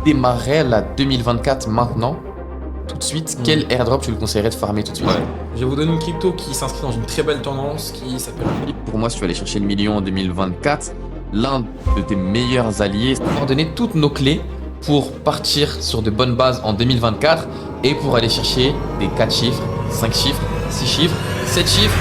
démarrerais la 2024 maintenant, tout de suite, quel airdrop tu le conseillerais de farmer tout de suite? Je vais vous donner une crypto qui s'inscrit dans une très belle tendance qui s'appelle Pour moi, si tu veux aller chercher le million en 2024, l'un de tes meilleurs alliés, c'est d'avoir donné toutes nos clés pour partir sur de bonnes bases en 2024 et pour aller chercher des 4 chiffres, 5 chiffres, 6 chiffres, 7 chiffres.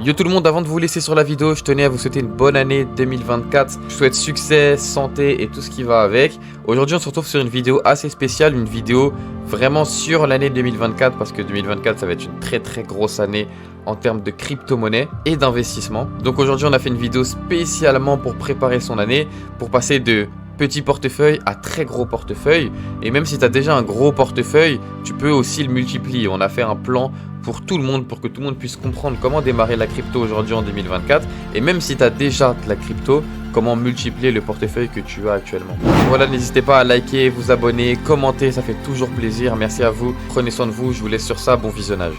Yo tout le monde, avant de vous laisser sur la vidéo, je tenais à vous souhaiter une bonne année 2024. Je souhaite succès, santé et tout ce qui va avec. Aujourd'hui, on se retrouve sur une vidéo assez spéciale, une vidéo vraiment sur l'année 2024 parce que 2024, ça va être une très grosse année en termes de crypto-monnaie et d'investissement. Donc aujourd'hui, on a fait une vidéo spécialement pour préparer son année, pour passer de petit portefeuille à très gros portefeuille. Et même si tu as déjà un gros portefeuille, tu peux aussi le multiplier. On a fait un plan pour tout le monde, pour que tout le monde puisse comprendre comment démarrer la crypto aujourd'hui en 2024. Et même si tu as déjà de la crypto, comment multiplier le portefeuille que tu as actuellement. Voilà, n'hésitez pas à liker, vous abonner, commenter, ça fait toujours plaisir. Merci à vous, prenez soin de vous, je vous laisse sur ça, bon visionnage.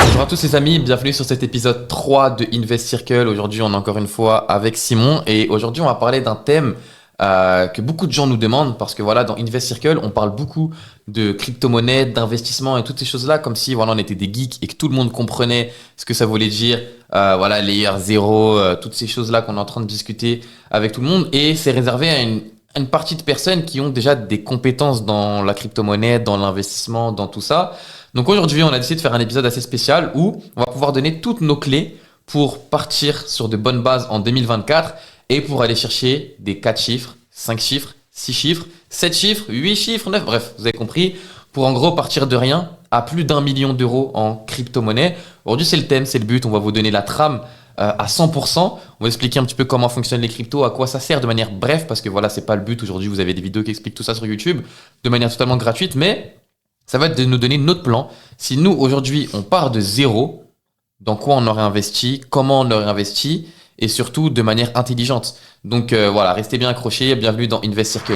Bonjour à tous les amis, bienvenue sur cet épisode 3 de Invest Circle. Aujourd'hui, on est encore une fois avec Simon et aujourd'hui, on va parler d'un thème que beaucoup de gens nous demandent parce que voilà, dans Invest Circle, on parle beaucoup de crypto-monnaie, d'investissement et toutes ces choses-là comme si voilà, on était des geeks et que tout le monde comprenait ce que ça voulait dire. Voilà, layer 0, toutes ces choses-là qu'on est en train de discuter avec tout le monde et c'est réservé à une partie de personnes qui ont déjà des compétences dans la crypto-monnaie, dans l'investissement, dans tout ça. Donc aujourd'hui, on a décidé de faire un épisode assez spécial où on va pouvoir donner toutes nos clés pour partir sur de bonnes bases en 2024 et pour aller chercher des 4 chiffres, 5 chiffres, 6 chiffres, 7 chiffres, 8 chiffres, 9, bref, vous avez compris, pour en gros partir de rien à plus d'1 million d'euros en crypto-monnaie. Aujourd'hui, c'est le thème, c'est le but, on va vous donner la trame à 100%. On va expliquer un petit peu comment fonctionnent les cryptos, à quoi ça sert de manière bref, parce que voilà, c'est pas le but. Aujourd'hui, vous avez des vidéos qui expliquent tout ça sur YouTube de manière totalement gratuite, mais ça va être de nous donner notre plan. Si nous, aujourd'hui, on part de zéro, dans quoi on aurait investi, comment on aurait investi, et surtout de manière intelligente. Donc voilà, restez bien accrochés, bienvenue dans Invest Circle.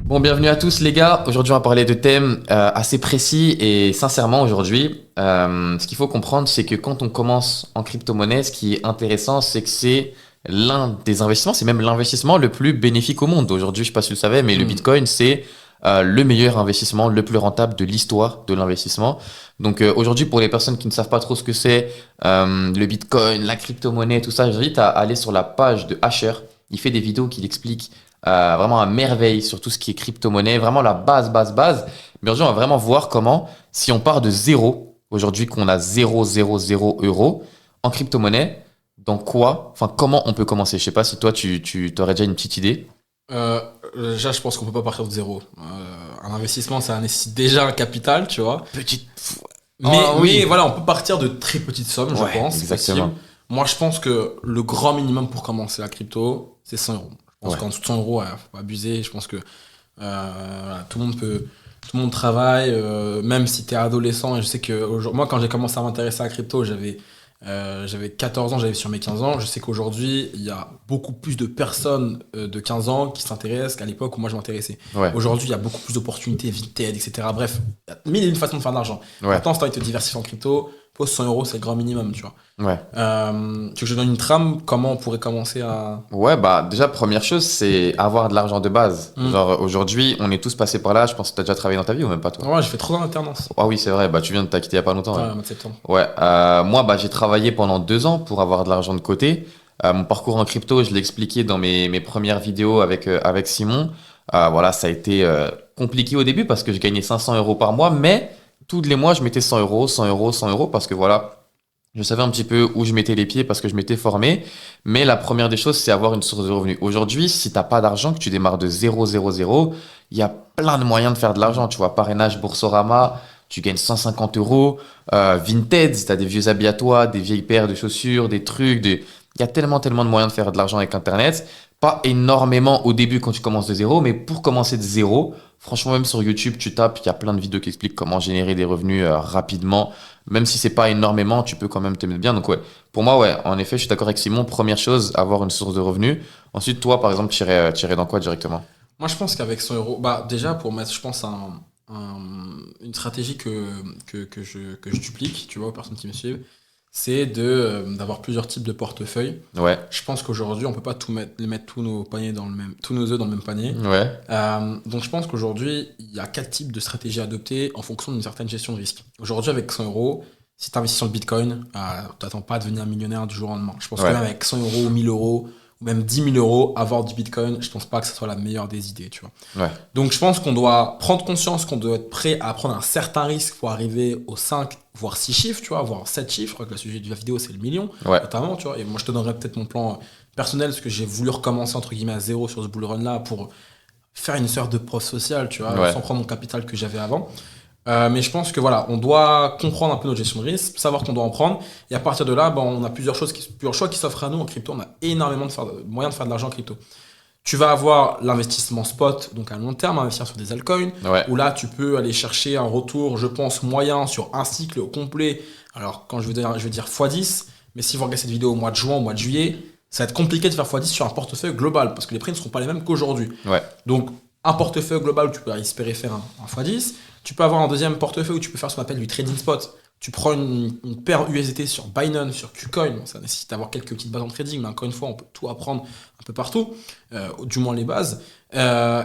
Bon, bienvenue à tous les gars. Aujourd'hui, on va parler de thèmes assez précis et sincèrement aujourd'hui, ce qu'il faut comprendre, c'est que quand on commence en crypto-monnaie, ce qui est intéressant, c'est que c'est l'un des investissements, c'est même l'investissement le plus bénéfique au monde. Aujourd'hui, je ne sais pas si vous le savez, mais le Bitcoin, c'est le meilleur investissement, le plus rentable de l'histoire de l'investissement. Donc aujourd'hui, pour les personnes qui ne savent pas trop ce que c'est, le Bitcoin, la crypto-monnaie, tout ça, j'invite à aller sur la page de Asher. Il fait des vidéos qui l'expliquent vraiment à merveille sur tout ce qui est crypto-monnaie, vraiment la base. Mais aujourd'hui, on va vraiment voir comment, si on part de zéro, aujourd'hui qu'on a 0,00 euros en crypto-monnaie, dans quoi, enfin comment on peut commencer. Je sais pas si toi, tu aurais déjà une petite idée. Déjà, je pense qu'on peut pas partir de zéro. Un investissement, ça nécessite déjà un capital, tu vois. Petite. Mais voilà, on peut partir de très petites sommes, je pense. Exactement. Possible. Moi, je pense que le grand minimum pour commencer la crypto, c'est 100 euros. Je pense qu'en dessous de 100 euros, faut pas abuser. Je pense que voilà, tout le monde travaille, même si tu es adolescent. Et je sais que moi, quand j'ai commencé à m'intéresser à la crypto, j'avais 14 ans, j'avais sur mes 15 ans. Je sais qu'aujourd'hui, il y a beaucoup plus de personnes de 15 ans qui s'intéressent qu'à l'époque où moi je m'intéressais. Ouais. Aujourd'hui, il y a beaucoup plus d'opportunités, Vinted, etc. Bref, il y a mille et une façons de faire de l'argent. Ouais. Maintenant, si tu as envie de te diversifier en crypto, pose 100 euros, c'est le grand minimum, tu vois. Ouais. Tu veux que je donne une trame? Comment on pourrait commencer à... Ouais, bah déjà, première chose, c'est avoir de l'argent de base. Genre aujourd'hui, on est tous passés par là. Je pense que tu as déjà travaillé dans ta vie ou même pas toi? Ouais, j'ai fait 3 ans d'alternance. Ah oui, c'est vrai, bah tu viens de t'acquitter il y a pas longtemps. Ouais, Ouais, au mois de septembre. Ouais, moi, bah j'ai travaillé pendant 2 ans pour avoir de l'argent de côté. Mon parcours en crypto, je l'ai expliqué dans mes premières vidéos avec Simon. Voilà, ça a été compliqué au début parce que je gagnais 500 euros par mois, mais tous les mois, je mettais 100 euros, 100 euros, 100 euros parce que voilà, je savais un petit peu où je mettais les pieds parce que je m'étais formé. Mais la première des choses, c'est avoir une source de revenus. Aujourd'hui, si tu n'as pas d'argent, que tu démarres de 0,00, il y a plein de moyens de faire de l'argent. Tu vois, parrainage Boursorama, tu gagnes 150 euros. Vinted, si tu as des vieux habits à toi, des vieilles paires de chaussures, des trucs. Il y a tellement de moyens de faire de l'argent avec Internet. Pas énormément au début quand tu commences de zéro, mais pour commencer de zéro, franchement, même sur YouTube, tu tapes, il y a plein de vidéos qui expliquent comment générer des revenus rapidement. Même si c'est pas énormément, tu peux quand même te mettre bien. Donc ouais, pour moi, ouais, en effet, je suis d'accord avec Simon. Première chose, avoir une source de revenus. Ensuite, toi, par exemple, tu irais dans quoi directement? Moi, je pense qu'avec 100 euros, bah, déjà, pour mettre, je pense, une stratégie que je duplique, tu vois, aux personnes qui me suivent, c'est d'avoir plusieurs types de portefeuilles. Ouais. Je pense qu'aujourd'hui, on peut pas mettre tous nos tous nos œufs dans le même panier. Ouais. Donc je pense qu'aujourd'hui, il y a 4 types de stratégies à adopter en fonction d'une certaine gestion de risque. Aujourd'hui, avec 100 euros, si tu investis sur le Bitcoin, tu n'attends pas à devenir millionnaire du jour au lendemain. Je pense que même avec 100 euros, 1000 euros, ou même 10 000 euros, avoir du Bitcoin, je pense pas que ce soit la meilleure des idées, tu vois. Ouais. Donc je pense qu'on doit prendre conscience qu'on doit être prêt à prendre un certain risque pour arriver aux 5, voire 6 chiffres, tu vois, voire 7 chiffres. Je crois que le sujet de la vidéo, c'est le million, notamment, tu vois. Et moi, je te donnerai peut-être mon plan personnel, parce que j'ai voulu recommencer, entre guillemets, à zéro sur ce bull run-là pour faire une sorte de prof social, tu vois, sans prendre mon capital que j'avais avant. Mais je pense que voilà, on doit comprendre un peu notre gestion de risque, savoir qu'on doit en prendre, et à partir de là, on a plusieurs choix qui s'offrent à nous en crypto. On a énormément de moyens de faire de l'argent en crypto. Tu vas avoir l'investissement spot, donc à long terme, investir sur des altcoins, où là tu peux aller chercher un retour, je pense, moyen sur un cycle complet. Alors quand je veux dire x10, mais si vous regardez cette vidéo au mois de juin, au mois de juillet, ça va être compliqué de faire x10 sur un portefeuille global, parce que les prix ne seront pas les mêmes qu'aujourd'hui. Donc un portefeuille global où tu peux espérer faire un x10. Tu peux avoir un deuxième portefeuille où tu peux faire ce qu'on appelle du trading spot. Tu prends une paire USDT sur Binance, sur KuCoin. Ça nécessite d'avoir quelques petites bases en trading, mais encore une fois, on peut tout apprendre un peu partout, du moins les bases.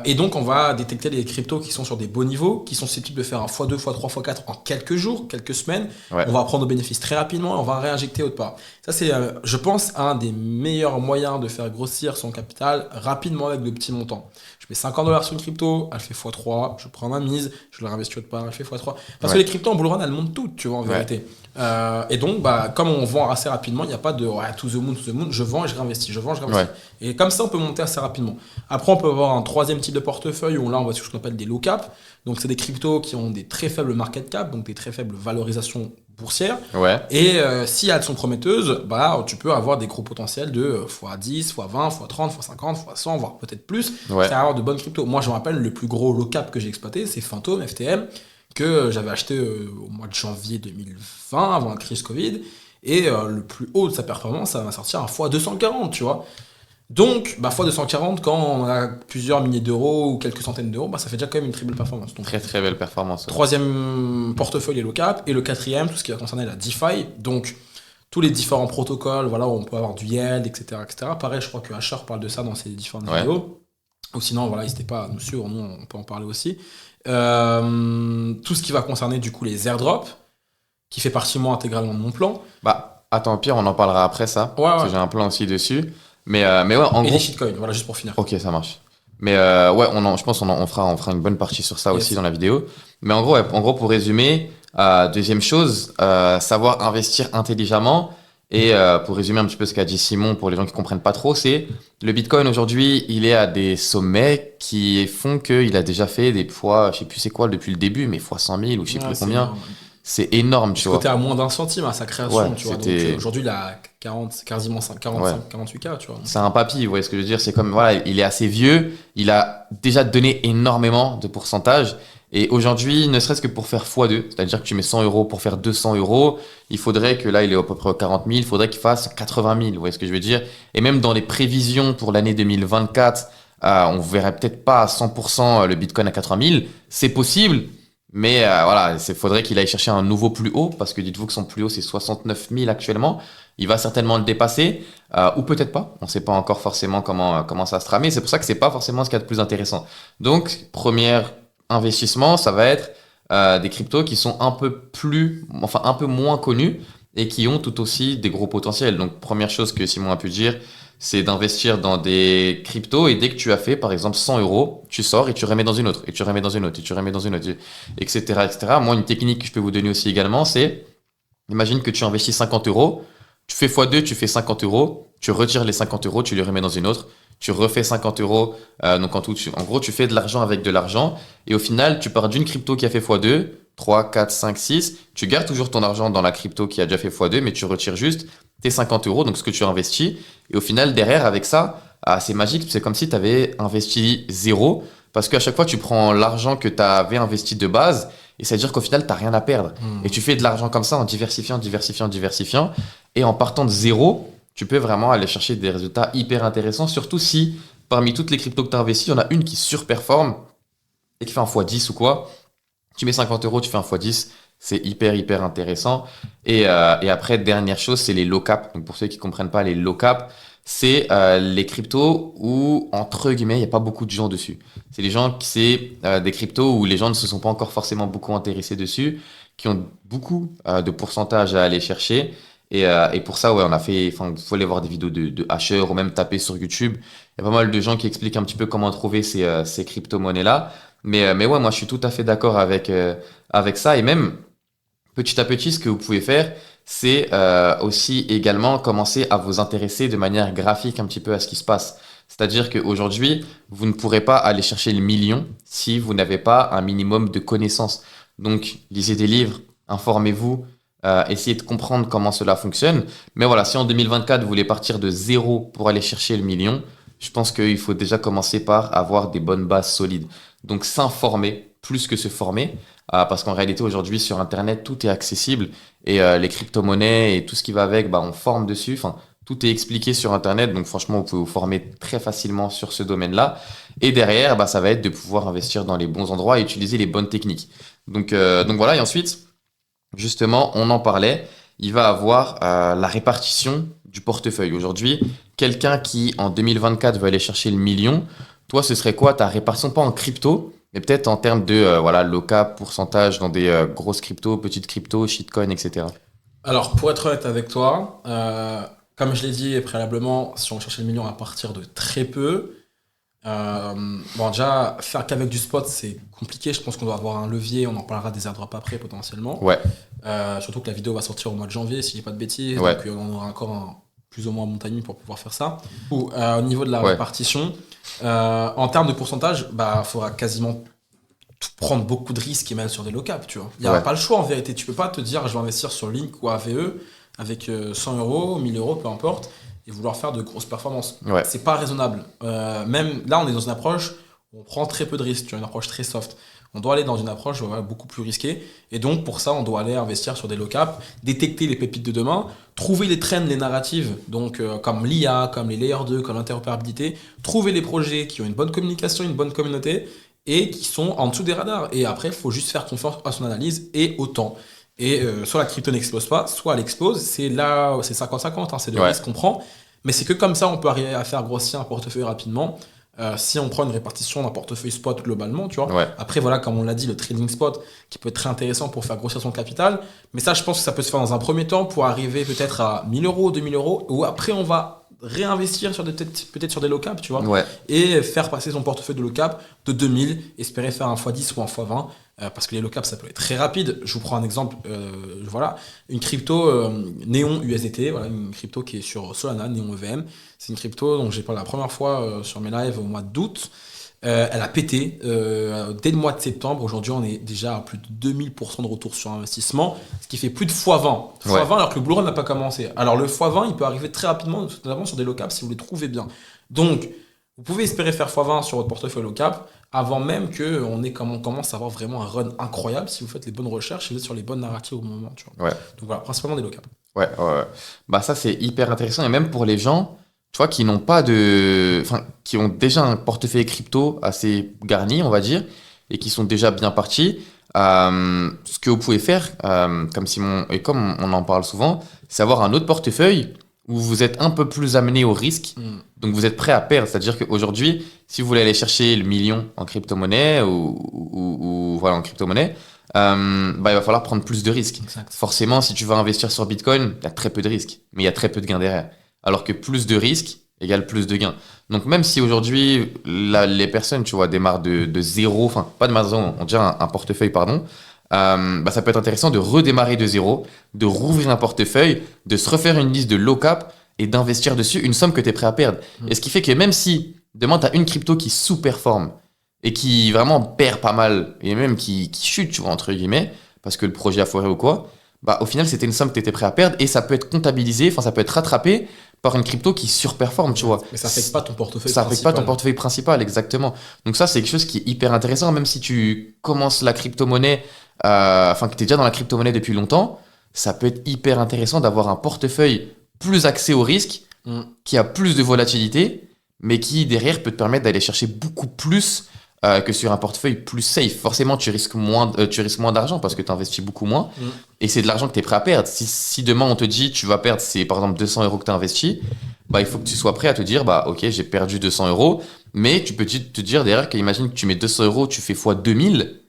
Et donc, on va détecter les cryptos qui sont sur des beaux niveaux, qui sont susceptibles de faire un x2, x3, x4 en quelques jours, quelques semaines. On va prendre nos bénéfices très rapidement et on va réinjecter autre part. Ça, c'est, je pense, un des meilleurs moyens de faire grossir son capital rapidement avec de petits montants. Je mets $50 sur une crypto, elle fait x3, je prends ma mise, je la réinvestis autre part, elle fait x3. Parce que les cryptos en bull run, elles montent toutes, tu vois, en vérité. Et donc, comme on vend assez rapidement, il n'y a pas de to the moon, je vends et je réinvestis, je vends, je réinvestis. Et comme ça, on peut monter assez rapidement. Après, on peut avoir un troisième type de portefeuille où là, on va sur ce qu'on appelle des low cap. Donc, c'est des cryptos qui ont des très faibles market cap, donc des très faibles valorisations boursières. Et si elles sont prometteuses, tu peux avoir des gros potentiels de x10, x20, x30, x50, x100, voire peut-être plus. C'est avoir de bonnes cryptos. Moi, je me rappelle, le plus gros low cap que j'ai exploité, c'est Phantom, FTM, que j'avais acheté au mois de janvier 2020, avant la crise Covid. Et le plus haut de sa performance, ça va sortir un x240, tu vois. Donc, x240, quand on a plusieurs milliers d'euros ou quelques centaines d'euros, ça fait déjà quand même une très belle performance. Donc, très très belle performance. Troisième portefeuille, les low cap. Et le quatrième, tout ce qui va concerner la DeFi. Donc, tous les différents protocoles, voilà, où on peut avoir du yield, etc., etc. Pareil, je crois que Asher parle de ça dans ses différentes vidéos. Ou sinon, voilà, n'hésitez pas à nous suivre, nous, on peut en parler aussi. Tout ce qui va concerner, du coup, les airdrops, qui fait partie, moi, intégralement de mon plan. Attends, au pire, on en parlera après ça. Parce que j'ai un plan aussi dessus. Mais ouais, en gros. Les shitcoins, voilà, juste pour finir. Ok, ça marche. Mais je pense qu'on fera une bonne partie sur ça aussi dans la vidéo. Mais en gros, pour résumer, deuxième chose, savoir investir intelligemment. Et pour résumer un petit peu ce qu'a dit Simon, pour les gens qui comprennent pas trop, c'est le Bitcoin aujourd'hui, il est à des sommets qui font qu'il a déjà fait des fois, je sais plus c'est quoi depuis le début, mais fois 100 000 ou je sais plus combien. Énorme. C'est énorme, tu vois. C'était à moins d'1 centime à sa création, tu vois. Donc aujourd'hui, il a 48K, tu vois. C'est un papy, vous voyez ce que je veux dire. C'est comme, voilà, il est assez vieux, il a déjà donné énormément de pourcentage. Et aujourd'hui, ne serait-ce que pour faire x2, c'est-à-dire que tu mets 100 euros pour faire 200 euros, il faudrait que là, il est à peu près 40 000, il faudrait qu'il fasse 80 000, vous voyez ce que je veux dire. Et même dans les prévisions pour l'année 2024, on verrait peut-être pas à 100% le Bitcoin à 80 000. C'est possible, mais voilà, il faudrait qu'il aille chercher un nouveau plus haut, parce que dites-vous que son plus haut, c'est 69 000 actuellement. Il va certainement le dépasser, ou peut-être pas. On ne sait pas encore forcément comment ça va se tramer. C'est pour ça que c'est pas forcément ce qu'il y a de plus intéressant. Donc, premier investissement, ça va être des cryptos qui sont un peu moins connus et qui ont tout aussi des gros potentiels. Donc, première chose que Simon a pu dire, c'est d'investir dans des cryptos, et dès que tu as fait, par exemple, 100 euros, tu sors et tu remets dans une autre, et tu remets dans une autre, et tu remets dans une autre, etc., etc. Moi, une technique que je peux vous donner aussi également, c'est, imagine que tu investis 50 euros, tu fais x2, tu fais 50 euros, tu retires les 50 euros, tu les remets dans une autre, tu refais 50 euros, donc en gros, tu fais de l'argent avec de l'argent, et au final, tu pars d'une crypto qui a fait x2, 3, 4, 5, 6, tu gardes toujours ton argent dans la crypto qui a déjà fait x2, mais tu retires juste tes 50 euros, donc ce que tu as investi, et au final, derrière, avec ça, c'est magique, c'est comme si tu avais investi zéro, parce qu'à chaque fois, tu prends l'argent que tu avais investi de base, et ça veut dire qu'au final, tu n'as rien à perdre. Et tu fais de l'argent comme ça en diversifiant, et en partant de zéro, tu peux vraiment aller chercher des résultats hyper intéressants, surtout si parmi toutes les cryptos que tu as investies, il y en a une qui surperforme et qui fait un x10 ou quoi. Tu mets 50 euros, tu fais un x10, C'est hyper intéressant. Et après, dernière chose, c'est les low-cap. Donc pour ceux qui comprennent pas, les low-cap, c'est les cryptos où, entre guillemets, il n'y a pas beaucoup de gens dessus. C'est des cryptos où les gens ne se sont pas encore forcément beaucoup intéressés dessus, qui ont beaucoup de pourcentage à aller chercher. Et pour ça, ouais, vous pouvez aller voir des vidéos de hashers ou même taper sur YouTube. Il y a pas mal de gens qui expliquent un petit peu comment trouver ces crypto-monnaies-là. Mais ouais, moi, je suis tout à fait d'accord avec ça. Et même, petit à petit, ce que vous pouvez faire, c'est aussi également commencer à vous intéresser de manière graphique un petit peu à ce qui se passe. C'est-à-dire qu'aujourd'hui, vous ne pourrez pas aller chercher le million si vous n'avez pas un minimum de connaissances. Donc, lisez des livres, informez-vous, essayez de comprendre comment cela fonctionne. Mais voilà, si en 2024, vous voulez partir de zéro pour aller chercher le million, je pense qu'il faut déjà commencer par avoir des bonnes bases solides. Donc, s'informer plus que se former. Parce qu'en réalité, aujourd'hui, sur Internet, tout est accessible et les crypto-monnaies et tout ce qui va avec, on forme dessus. Enfin, tout est expliqué sur Internet. Donc, franchement, vous pouvez vous former très facilement sur ce domaine-là. Et derrière, ça va être de pouvoir investir dans les bons endroits et utiliser les bonnes techniques. Donc voilà. Et ensuite, justement, on en parlait. Il va avoir la répartition du portefeuille. Aujourd'hui, quelqu'un qui, en 2024, veut aller chercher le million, toi, ce serait quoi ta répartition, pas en crypto, mais peut-être en termes de low cap, pourcentage dans des grosses cryptos, petites cryptos, shitcoin, etc. Alors, pour être honnête avec toi, comme je l'ai dit préalablement, si on cherchait le million à partir de très peu, déjà, faire qu'avec du spot, c'est compliqué. Je pense qu'on doit avoir un levier. On en parlera des airdrops après, potentiellement. Ouais. Surtout que la vidéo va sortir au mois de janvier, si je dis pas de bêtises. Ouais. Donc, on aura encore plus ou moins un bon timing pour pouvoir faire ça. Au niveau de la répartition, en termes de pourcentage, il faudra quasiment prendre beaucoup de risques et même sur des low cap, tu vois. Il n'y a pas le choix en vérité. Tu peux pas te dire je vais investir sur Link ou AVE avec 100 euros, 1000 euros, peu importe, et vouloir faire de grosses performances. Ouais. C'est pas raisonnable. Même là, on est dans une approche où on prend très peu de risques, tu vois, une approche très soft. On doit aller dans une approche beaucoup plus risquée. Et donc, pour ça, on doit aller investir sur des low cap, détecter les pépites de demain, trouver les trends, les narratives, donc comme l'IA, comme les Layer 2, comme l'interopérabilité, trouver les projets qui ont une bonne communication, une bonne communauté et qui sont en dessous des radars. Et après, il faut juste faire confiance à son analyse et au temps. Et soit la crypto n'explose pas, soit elle explose. C'est là, c'est 50-50, c'est le risque qu'on prend. Mais c'est que comme ça, on peut arriver à faire grossir un portefeuille rapidement. Si on prend une répartition d'un portefeuille spot globalement, tu vois. Après, voilà, comme on l'a dit, le trading spot qui peut être très intéressant pour faire grossir son capital. Mais ça, je pense que ça peut se faire dans un premier temps pour arriver peut-être à 1000 euros, 2000 euros. Ou après, on va réinvestir sur peut-être sur des low cap, tu vois. Et faire passer son portefeuille de low cap de 2000, espérer faire un x10 ou un x20. Parce que les low cap, ça peut être très rapide. Je vous prends un exemple. Une crypto Néon USDT, voilà, une crypto qui est sur Solana, Néon EVM. C'est une crypto dont j'ai parlé la première fois sur mes lives au mois d'août. Elle a pété dès le mois de septembre. Aujourd'hui, on est déjà à plus de 2000% de retour sur investissement, ce qui fait plus de x20. x20 alors que le bull run n'a pas commencé. Alors le x20, il peut arriver très rapidement, notamment sur des low cap si vous les trouvez bien. Donc, vous pouvez espérer faire x20 sur votre portefeuille low cap avant même qu'on commence à avoir vraiment un run incroyable si vous faites les bonnes recherches et vous êtes sur les bonnes narratives au moment. Tu vois. Donc voilà, principalement des low cap. Ça, c'est hyper intéressant. Et même pour les gens, tu vois, qui ont déjà un portefeuille crypto assez garni, on va dire, et qui sont déjà bien partis, ce que vous pouvez faire, comme Simon et comme on en parle souvent, c'est avoir un autre portefeuille où vous êtes un peu plus amené au risque, donc vous êtes prêt à perdre. C'est-à-dire qu'aujourd'hui, si vous voulez aller chercher le million en crypto-monnaie ou en crypto-monnaie, il va falloir prendre plus de risques. Exact. Forcément, si tu vas investir sur Bitcoin, il y a très peu de risques, mais il y a très peu de gains derrière. Alors que plus de risques égale plus de gains. Donc même si aujourd'hui, les personnes, tu vois, démarrent de zéro, enfin pas de zéro, on dirait un portefeuille, pardon, ça peut être intéressant de redémarrer de zéro, de rouvrir un portefeuille, de se refaire une liste de low cap et d'investir dessus une somme que tu es prêt à perdre. Et ce qui fait que même si demain tu as une crypto qui sous-performe et qui vraiment perd pas mal et même qui chute, tu vois, entre guillemets, parce que le projet a foiré ou quoi, au final c'était une somme que tu étais prêt à perdre et ça peut être comptabilisé, ça peut être rattrapé par une crypto qui surperforme, tu vois. Mais ça affecte pas ton portefeuille principal. Ça affecte pas ton principal. portefeuille principal, exactement. Donc ça, c'est quelque chose qui est hyper intéressant, même si tu commences la crypto-monnaie, que tu es déjà dans la crypto-monnaie depuis longtemps, ça peut être hyper intéressant d'avoir un portefeuille plus axé au risque, qui a plus de volatilité, mais qui derrière peut te permettre d'aller chercher beaucoup plus que sur un portefeuille plus safe. Forcément, tu risques moins d'argent parce que tu investis beaucoup moins. Et c'est de l'argent que tu es prêt à perdre. Si demain on te dit tu vas perdre, c'est par exemple 200 euros que tu as investi, bah, il faut que tu sois prêt à te dire, bah, ok, j'ai perdu 200 euros, mais tu peux te dire derrière qu'imagine que tu mets 200 euros, tu fais fois 2000,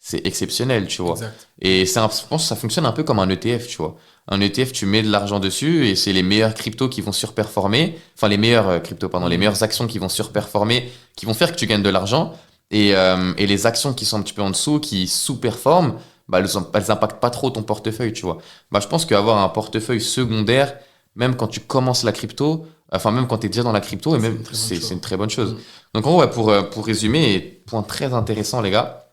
c'est exceptionnel, tu vois. Exact. Et je pense que ça fonctionne un peu comme un ETF, tu vois. Un ETF, tu mets de l'argent dessus et c'est les meilleurs cryptos qui vont surperformer, enfin les meilleurs cryptos, pardon, les meilleures actions qui vont surperformer, qui vont faire que tu gagnes de l'argent. Et les actions qui sont un petit peu en dessous, qui sous-performent, bah, elles impactent pas trop ton portefeuille, tu vois. Bah, je pense qu'avoir un portefeuille secondaire, même quand tu commences la crypto, enfin même quand tu es déjà dans la crypto, et même c'est une très bonne chose. Donc en gros, ouais, pour résumer, et point très intéressant les gars,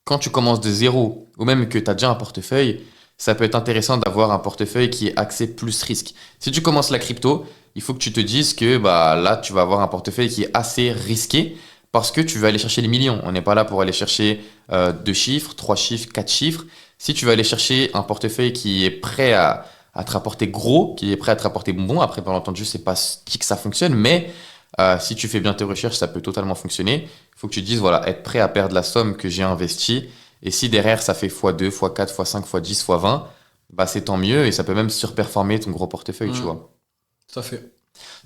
quand tu commences de zéro, ou même que tu as déjà un portefeuille, ça peut être intéressant d'avoir un portefeuille qui est axé plus risque. Si tu commences la crypto, il faut que tu te dises que bah, là, tu vas avoir un portefeuille qui est assez risqué parce que tu veux aller chercher les millions. On n'est pas là pour aller chercher 2 chiffres, 3 chiffres, 4 chiffres. Si tu veux aller chercher un portefeuille qui est prêt à te rapporter gros, qui est prêt à te rapporter bonbon, après, bien entendu, c'est pas dit que ça fonctionne, mais si tu fais bien tes recherches, ça peut totalement fonctionner. Il faut que tu te dises, voilà, être prêt à perdre la somme que j'ai investie. Et si derrière, ça fait x2, x4, x5, x10, x20, bah, c'est tant mieux et ça peut même surperformer ton gros portefeuille, tu vois. Tout à fait.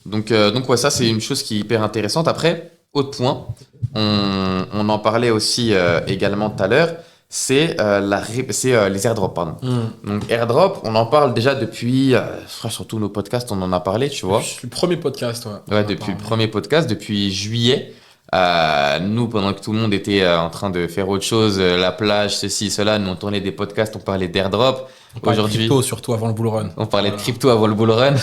Donc ouais, ça, c'est une chose qui est hyper intéressante. Après, autre point, on en parlait aussi également tout à l'heure, c'est les airdrops, pardon. Donc airdrop, on en parle déjà depuis, je crois sur tous nos podcasts, on en a parlé, tu vois. Depuis le premier podcast, ouais. Ouais, depuis le premier podcast, depuis juillet. Nous, pendant que tout le monde était en train de faire autre chose, la plage, ceci, cela, nous on tournait des podcasts, on parlait d'airdrop. On parlait de Aujourd'hui, crypto, surtout avant le bull run. on parlait de crypto avant le bull run.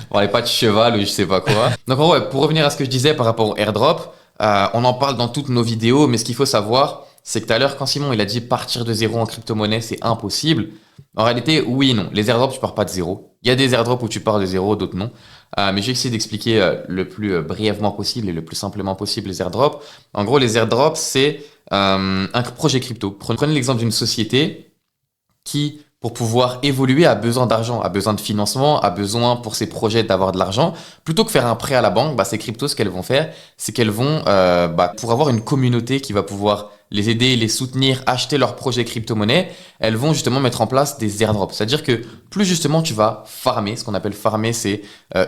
On parlait pas de cheval ou je sais pas quoi. Donc en vrai, pour revenir à ce que je disais par rapport au airdrop, on en parle dans toutes nos vidéos, mais ce qu'il faut savoir, c'est que tout à l'heure, quand Simon il a dit partir de zéro en crypto-monnaie, c'est impossible. En réalité, oui et non. Les airdrops, tu pars pas de zéro. Il y a des airdrops où tu pars de zéro, d'autres non. Mais j'ai essayé d'expliquer le plus brièvement possible et le plus simplement possible les airdrops. En gros, les airdrops, c'est un projet crypto. Prenez l'exemple d'une société qui, pour pouvoir évoluer, a besoin d'argent, a besoin de financement, a besoin pour ses projets d'avoir de l'argent. Plutôt que faire un prêt à la banque, bah, ces cryptos, ce qu'elles vont faire, c'est qu'elles vont, pour avoir une communauté qui va pouvoir les aider, les soutenir, acheter leurs projets crypto-monnaie, elles vont justement mettre en place des airdrops. C'est-à-dire que plus justement tu vas farmer, ce qu'on appelle farmer, c'est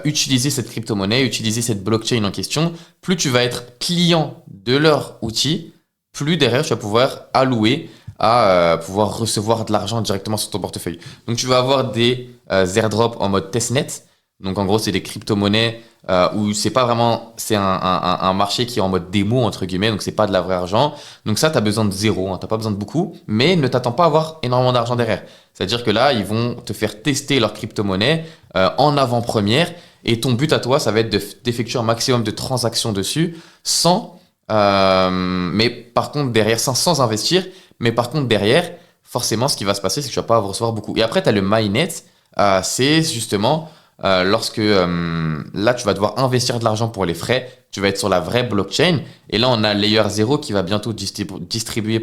utiliser cette crypto-monnaie, utiliser cette blockchain en question, plus tu vas être client de leur outil, plus derrière tu vas pouvoir allouer à pouvoir recevoir de l'argent directement sur ton portefeuille. Donc tu vas avoir des airdrops en mode testnet. Donc en gros, c'est des crypto-monnaies où c'est pas vraiment, c'est un marché qui est en mode démo entre guillemets, donc c'est pas de la vraie argent. Donc ça, tu as besoin de zéro, hein, t'as pas besoin de beaucoup, mais ne t'attends pas à avoir énormément d'argent derrière. C'est-à-dire que là, ils vont te faire tester leur crypto-monnaie en avant-première, et ton but à toi, ça va être d'effectuer un maximum de transactions dessus, mais par contre derrière, sans investir, mais par contre derrière, forcément, ce qui va se passer, c'est que tu vas pas recevoir beaucoup. Et après, tu as le mainnet, c'est justement lorsque là tu vas devoir investir de l'argent pour les frais, tu vas être sur la vraie blockchain, et là on a Layer 0 qui va bientôt distribuer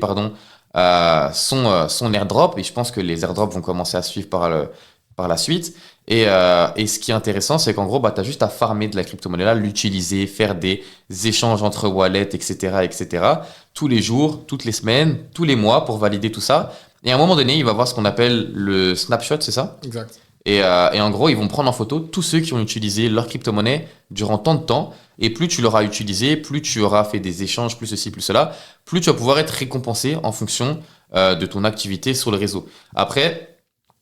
son airdrop, et je pense que les airdrops vont commencer à suivre par la suite. Et ce qui est intéressant, c'est qu'en gros, bah, tu as juste à farmer de la crypto-monnaie là, l'utiliser, faire des échanges entre wallets, etc., tous les jours, toutes les semaines, tous les mois pour valider tout ça. Et à un moment donné, il va voir ce qu'on appelle le snapshot, c'est ça? Exact. Et en gros, ils vont prendre en photo tous ceux qui ont utilisé leur crypto-monnaie durant tant de temps. Et plus tu l'auras utilisé, plus tu auras fait des échanges, plus ceci, plus cela, plus tu vas pouvoir être récompensé en fonction de ton activité sur le réseau. Après,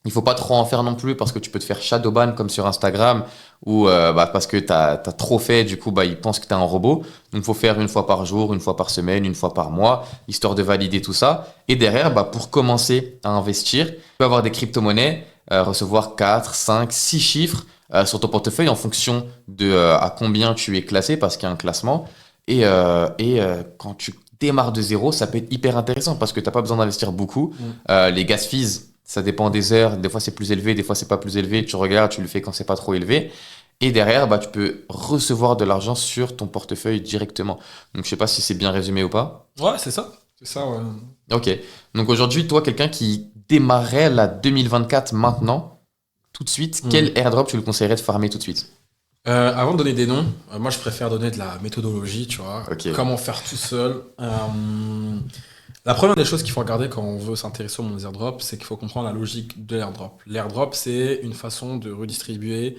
il faut pas trop en faire non plus parce que tu peux te faire shadowban comme sur Instagram ou parce que t'as trop fait, du coup ils pensent que t'es un robot. Donc il faut faire une fois par jour, une fois par semaine, une fois par mois, histoire de valider tout ça. Et derrière, pour commencer à investir, tu peux avoir des crypto-monnaies, recevoir 4, 5, 6 chiffres sur ton portefeuille en fonction de à combien tu es classé parce qu'il y a un classement. Et quand tu démarres de zéro, ça peut être hyper intéressant parce que t'as pas besoin d'investir beaucoup. Les gas fees, ça dépend des heures, des fois c'est plus élevé, des fois c'est pas plus élevé, tu regardes, tu le fais quand c'est pas trop élevé. Et derrière, tu peux recevoir de l'argent sur ton portefeuille directement. Donc je sais pas si c'est bien résumé ou pas. Ouais, c'est ça, ouais. Ok, donc aujourd'hui, toi, quelqu'un qui démarrait la 2024 maintenant, tout de suite, quel airdrop tu le conseillerais de farmer tout de suite? Avant de donner des noms, moi je préfère donner de la méthodologie, tu vois. Ok. Comment faire tout seul. La première des choses qu'il faut regarder quand on veut s'intéresser au monde des airdrops, c'est qu'il faut comprendre la logique de l'airdrop. L'airdrop, c'est une façon de redistribuer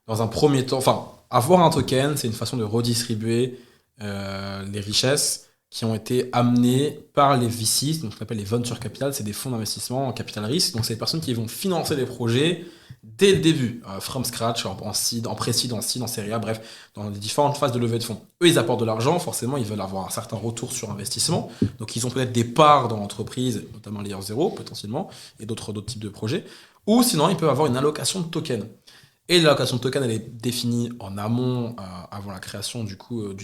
dans un premier temps. Enfin, avoir un token, c'est une façon de redistribuer les richesses qui ont été amenées par les VCs, donc on appelle les venture capital, c'est des fonds d'investissement en capital risque. Donc c'est des personnes qui vont financer des projets dès le début, from scratch, en seed, en pré-seed, en seed, en série A, bref, dans les différentes phases de levée de fonds. Eux, ils apportent de l'argent, forcément, ils veulent avoir un certain retour sur investissement. Donc ils ont peut-être des parts dans l'entreprise, notamment Layer 0 potentiellement, et d'autres types de projets. Ou sinon, ils peuvent avoir une allocation de tokens. Et l'allocation de token, elle est définie en amont, avant la création du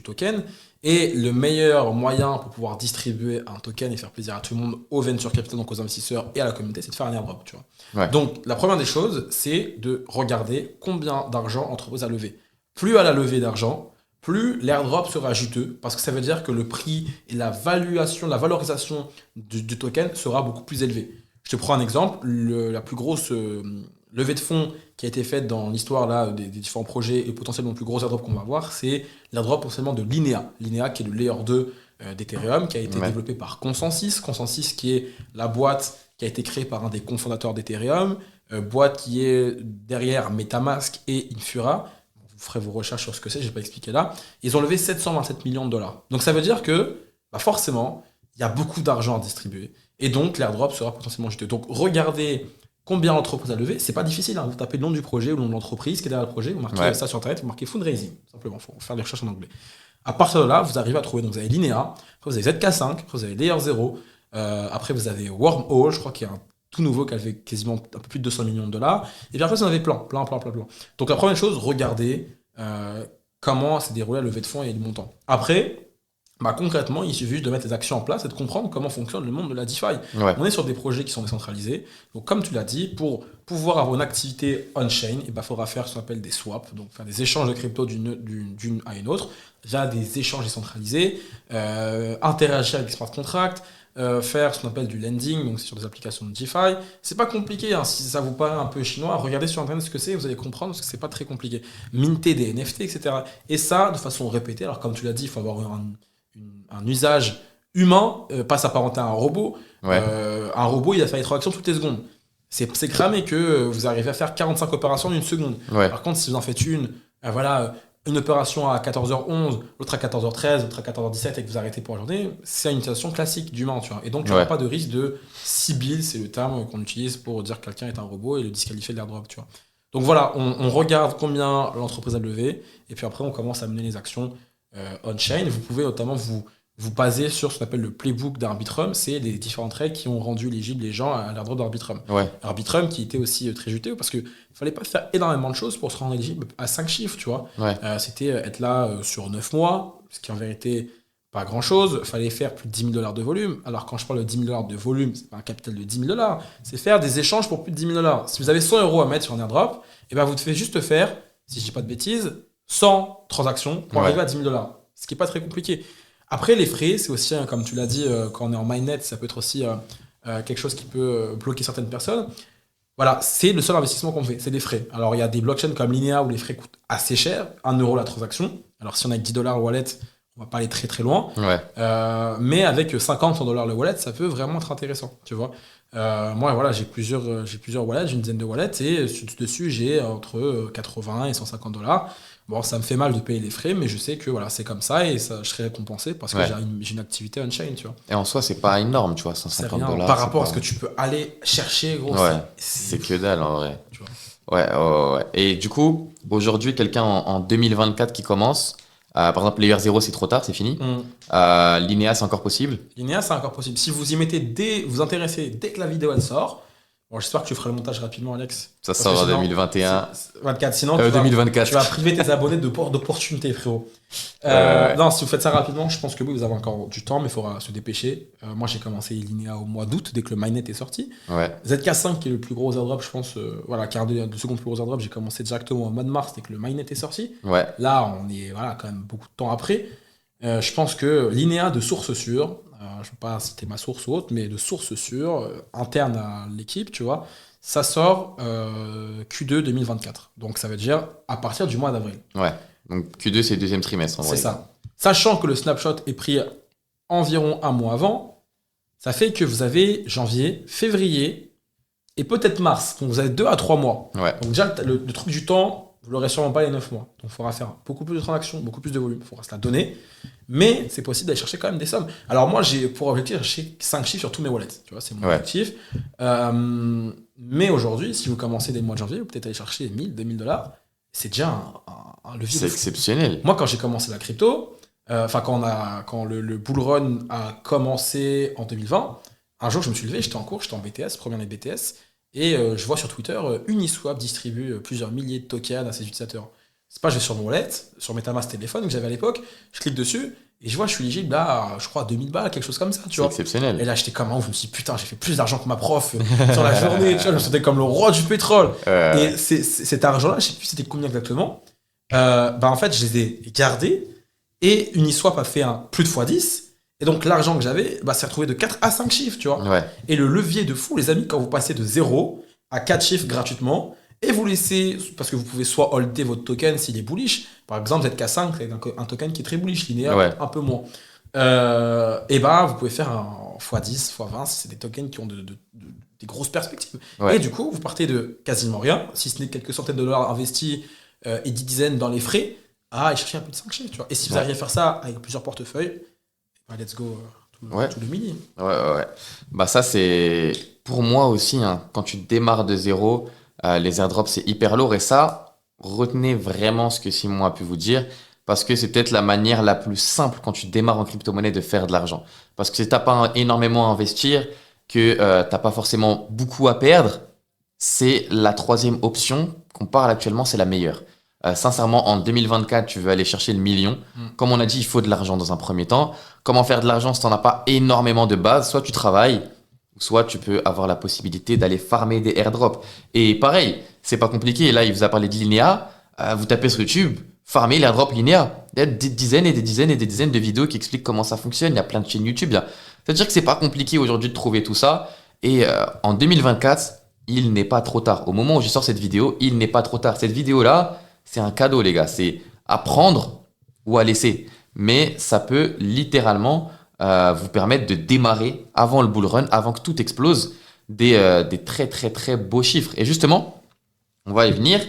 token. Et le meilleur moyen pour pouvoir distribuer un token et faire plaisir à tout le monde, aux venture capital, donc aux investisseurs et à la communauté, c'est de faire un airdrop, tu vois. Ouais. Donc, la première des choses, c'est de regarder combien d'argent l'entreprise a levé. Plus elle a levé d'argent, plus l'airdrop sera juteux, parce que ça veut dire que le prix et la valorisation du token sera beaucoup plus élevé. Je te prends un exemple, la plus grosse levée de fonds qui a été faite dans l'histoire là, des différents projets et potentiellement le plus gros airdrop qu'on va voir, c'est l'airdrop potentiellement de Linea. Linea qui est le layer 2 d'Ethereum, qui a été développé par Consensus. Consensus qui est la boîte qui a été créée par un des cofondateurs d'Ethereum, boîte qui est derrière MetaMask et Infura. Vous ferez vos recherches sur ce que c'est, je ne vais pas expliquer là. Ils ont levé 727 millions de dollars. Donc ça veut dire que forcément, il y a beaucoup d'argent à distribuer. Et donc l'airdrop sera potentiellement juteux. Donc regardez combien l'entreprise a levé, c'est pas difficile. Hein. Vous tapez le nom du projet ou le nom de l'entreprise qui est derrière le projet, vous marquez ça sur Internet, vous marquez fundraising, simplement, il faut faire des recherches en anglais. À partir de là, vous arrivez à trouver, donc vous avez Linea, après vous avez ZK5, après vous avez Layer 0, après vous avez Wormhole, je crois qu'il y a un tout nouveau qui avait quasiment un peu plus de 200 millions de dollars, et puis après vous en avez plein. Donc la première chose, regardez comment s'est déroulé la levée de fonds et les montants. Après, concrètement, il suffit juste de mettre les actions en place et de comprendre comment fonctionne le monde de la DeFi. Ouais. On est sur des projets qui sont décentralisés. Donc, comme tu l'as dit, pour pouvoir avoir une activité on-chain, il faudra faire ce qu'on appelle des swaps, donc faire des échanges de crypto d'une à une autre, via des échanges décentralisés, interagir avec des smart contracts, faire ce qu'on appelle du lending, donc c'est sur des applications de DeFi. C'est pas compliqué, hein. Si ça vous paraît un peu chinois, regardez sur Internet ce que c'est, vous allez comprendre parce que c'est pas très compliqué. Minter des NFT, etc. Et ça, de façon répétée. Alors, comme tu l'as dit, il faut avoir un usage humain, pas s'apparenter à un robot. Ouais. Un robot, il va faire des transactions toutes les secondes. C'est cramé que vous arrivez à faire 45 opérations en une seconde. Ouais. Par contre, si vous en faites une opération à 14h11, l'autre à 14h13, l'autre à 14h17 et que vous arrêtez pour la journée, c'est une situation classique d'humain, tu vois. Et donc, tu n'auras pas de risque de sibylle, c'est le terme qu'on utilise pour dire que quelqu'un est un robot et le disqualifier de l'airdrop, tu vois. Donc voilà, on regarde combien l'entreprise a levé et puis après, on commence à mener les actions on-chain. Vous pouvez notamment vous baser sur ce qu'on appelle le playbook d'Arbitrum, c'est les différents trades qui ont rendu éligibles les gens à l'airdrop d'Arbitrum. Ouais. Arbitrum qui était aussi très juteux parce qu'il ne fallait pas faire énormément de choses pour se rendre éligible à 5 chiffres, tu vois. Ouais. C'était être là sur 9 mois, ce qui en vérité pas grand chose. Il fallait faire plus de 10 000 dollars de volume. Alors quand je parle de 10 000 dollars de volume, c'est pas un capital de 10 000 dollars, c'est faire des échanges pour plus de 10 000 dollars. Si vous avez 100 euros à mettre sur un airdrop, et vous devez juste faire, si je dis pas de bêtises, 100 transactions pour arriver à 10 000 dollars. Ce qui n'est pas très compliqué. Après, les frais, c'est aussi, comme tu l'as dit, quand on est en mainnet, ça peut être aussi quelque chose qui peut bloquer certaines personnes. Voilà, c'est le seul investissement qu'on fait, c'est des frais. Alors, il y a des blockchains comme Linea où les frais coûtent assez cher, 1 euro la transaction. Alors, si on a 10 dollars le wallet, on va pas aller très très loin. Ouais. Mais avec 50, 100 dollars le wallet, ça peut vraiment être intéressant, tu vois. Moi, voilà, j'ai plusieurs wallets, j'ai une dizaine de wallets et dessus, j'ai entre 80 et 150 dollars. Bon, ça me fait mal de payer les frais, mais je sais que voilà, c'est comme ça et ça, je serai récompensé parce que j'ai une activité on-chain, tu vois. Et en soi, c'est pas énorme, tu vois, 150 dollars. Par rapport à ce que tu peux aller chercher, gros. C'est que dalle en vrai. Tu vois. Ouais. Et du coup, aujourd'hui, quelqu'un en 2024 qui commence, par exemple, Layer 0, c'est trop tard, c'est fini. Linea, c'est encore possible. Linea, c'est encore possible. Si vous y mettez vous intéressez dès que la vidéo elle sort. Bon, j'espère que tu feras le montage rapidement, Alex. Ça sort en 2021. 24, sinon 2024. Tu vas priver tes abonnés d'opportunités, frérot. Non, si vous faites ça rapidement, je pense que oui, vous avez encore du temps, mais il faudra se dépêcher. Moi, j'ai commencé Linea au mois d'août, dès que le mainnet est sorti. Ouais. ZK5, qui est le plus gros airdrop, je pense, qui est le second plus gros airdrop, j'ai commencé directement au mois de mars, dès que le mainnet est sorti. Ouais. Là, on est quand même beaucoup de temps après. Je pense que Linea de source sûre, je ne vais pas citer ma source ou autre, mais de source sûre, interne à l'équipe, tu vois, Ça sort Q2 2024. Donc ça veut dire à partir du mois d'avril. Ouais. Donc Q2, c'est le deuxième trimestre en C'est vrai. ça. Sachant que le snapshot est pris environ un mois avant, ça fait que vous avez janvier, février et peut-être mars. Donc vous avez 2 à 3 mois. Ouais. Donc déjà, le truc du temps, vous l'aurez sûrement pas les 9 mois. Donc il faudra faire beaucoup plus de transactions, beaucoup plus de volume. Il faudra se la donner. Mais c'est possible d'aller chercher quand même des sommes. Alors moi, j'ai pour objectif de chercher 5 chiffres sur tous mes wallets. Tu vois, c'est mon objectif. Mais aujourd'hui, si vous commencez dès le mois de janvier, vous peut-être aller chercher 1000, 2000 $. C'est déjà un levier. C'est exceptionnel. Moi, quand j'ai commencé la crypto, quand le bull run a commencé en 2020, un jour, je me suis levé, j'étais en cours, j'étais en BTS, première année de BTS, et je vois sur Twitter, Uniswap distribue plusieurs milliers de tokens à ses utilisateurs. C'est pas, je vais sur mon wallet, sur MetaMask téléphone que j'avais à l'époque, je clique dessus, et je vois, je suis éligible là, je crois, à 2000 balles, quelque chose comme ça, tu C'est vois. exceptionnel. Et là, j'étais comme un ouf, je me suis dit, putain, j'ai fait plus d'argent que ma prof sur la journée, tu vois, je me sentais comme le roi du pétrole. Et cet argent-là, je sais plus c'était combien exactement, en fait, je les ai gardés, et Uniswap a fait un plus de x10, et donc l'argent que j'avais s'est retrouvé de 4 à 5 chiffres, tu vois. Ouais. Et le levier de fou, les amis, quand vous passez de 0 à 4 chiffres gratuitement, et vous laissez, parce que vous pouvez soit holder votre token s'il est bullish, par exemple ZK5, c'est un token qui est très bullish, linéaire, un peu moins. Vous pouvez faire un x10, x20, si c'est des tokens qui ont des grosses perspectives. Ouais. Et du coup, vous partez de quasiment rien, si ce n'est quelques centaines de dollars investis et 10 dizaines dans les frais, à aller chercher un peu de 5 chiffres, tu vois. Et si vous arrivez à faire ça avec plusieurs portefeuilles, let's go tout le mini. Ouais. Ça, c'est pour moi aussi, hein, quand tu démarres de zéro, les airdrops, c'est hyper lourd. Et ça, retenez vraiment ce que Simon a pu vous dire, parce que c'est peut-être la manière la plus simple quand tu démarres en crypto-monnaie de faire de l'argent. Parce que si tu n'as pas énormément à investir, que tu n'as pas forcément beaucoup à perdre, c'est la troisième option qu'on parle actuellement, c'est la meilleure. Sincèrement, en 2024, tu veux aller chercher le million. Comme on a dit, il faut de l'argent dans un premier temps. Comment faire de l'argent si tu n'en as pas énormément de base? Soit tu travailles, soit tu peux avoir la possibilité d'aller farmer des airdrops. Et pareil, c'est pas compliqué. Là, il vous a parlé de Linéa. Vous tapez sur YouTube, farmer l'airdrop Linéa. Il y a des dizaines et des dizaines et des dizaines de vidéos qui expliquent comment ça fonctionne. Il y a plein de chaînes YouTube. C'est-à-dire que c'est pas compliqué aujourd'hui de trouver tout ça. Et en 2024, il n'est pas trop tard. Au moment où je sors cette vidéo, il n'est pas trop tard. Cette vidéo-là, c'est un cadeau, les gars. C'est à prendre ou à laisser. Mais ça peut littéralement vous permettre de démarrer avant le bull run, avant que tout explose, des très très très beaux chiffres. Et justement, on va y venir.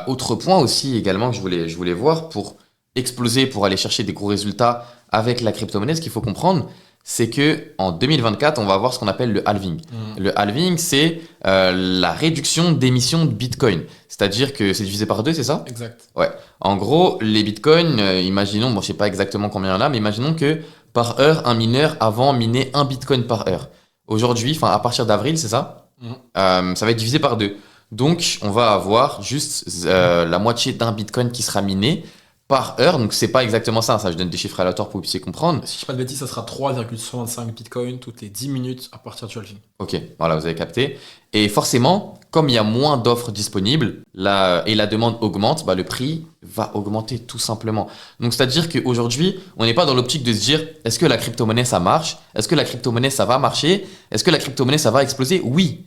Autre point aussi également que je voulais voir pour exploser, pour aller chercher des gros résultats avec la crypto-monnaie, ce qu'il faut comprendre, c'est que en 2024, on va avoir ce qu'on appelle le halving. Le halving, c'est la réduction d'émissions de Bitcoin. C'est-à-dire que c'est divisé par 2, c'est ça? Exact. Ouais. En gros, les Bitcoins, imaginons, je sais pas exactement combien il y en a, mais imaginons que par heure, un mineur avant minait 1 Bitcoin par heure. Aujourd'hui, à partir d'avril, c'est ça? Ça va être divisé par 2. Donc, on va avoir juste la moitié d'un Bitcoin qui sera miné par heure. Donc, c'est pas exactement ça. Je donne des chiffres aléatoires pour que vous puissiez comprendre. Si je dis pas de bêtises, ça sera 3,65 bitcoins toutes les 10 minutes à partir du halving. Ok, voilà, vous avez capté. Et forcément, comme il y a moins d'offres disponibles et la demande augmente, le prix va augmenter tout simplement. Donc, c'est-à-dire qu'aujourd'hui, on n'est pas dans l'optique de se dire est-ce que la crypto-monnaie ça marche? Est-ce que la crypto-monnaie ça va marcher? Est-ce que la crypto-monnaie ça va exploser? Oui.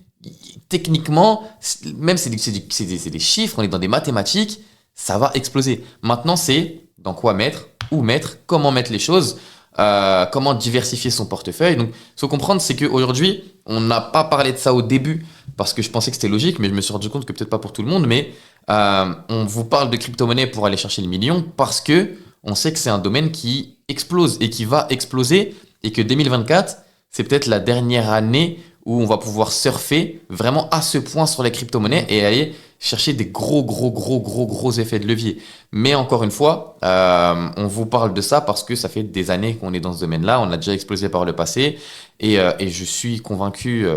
Techniquement, même c'est des chiffres, on est dans des mathématiques, ça va exploser. Maintenant, c'est dans quoi mettre, où mettre, comment mettre les choses, comment diversifier son portefeuille. Donc, ce qu'il faut comprendre, c'est qu'aujourd'hui, on n'a pas parlé de ça au début parce que je pensais que c'était logique, mais je me suis rendu compte que peut-être pas pour tout le monde. Mais on vous parle de crypto-monnaie pour aller chercher le million parce que on sait que c'est un domaine qui explose et qui va exploser et que 2024, c'est peut-être la dernière année où on va pouvoir surfer vraiment à ce point sur les crypto-monnaies et aller chercher des gros effets de levier. Mais encore une fois, on vous parle de ça parce que ça fait des années qu'on est dans ce domaine-là, on a déjà explosé par le passé et je suis convaincu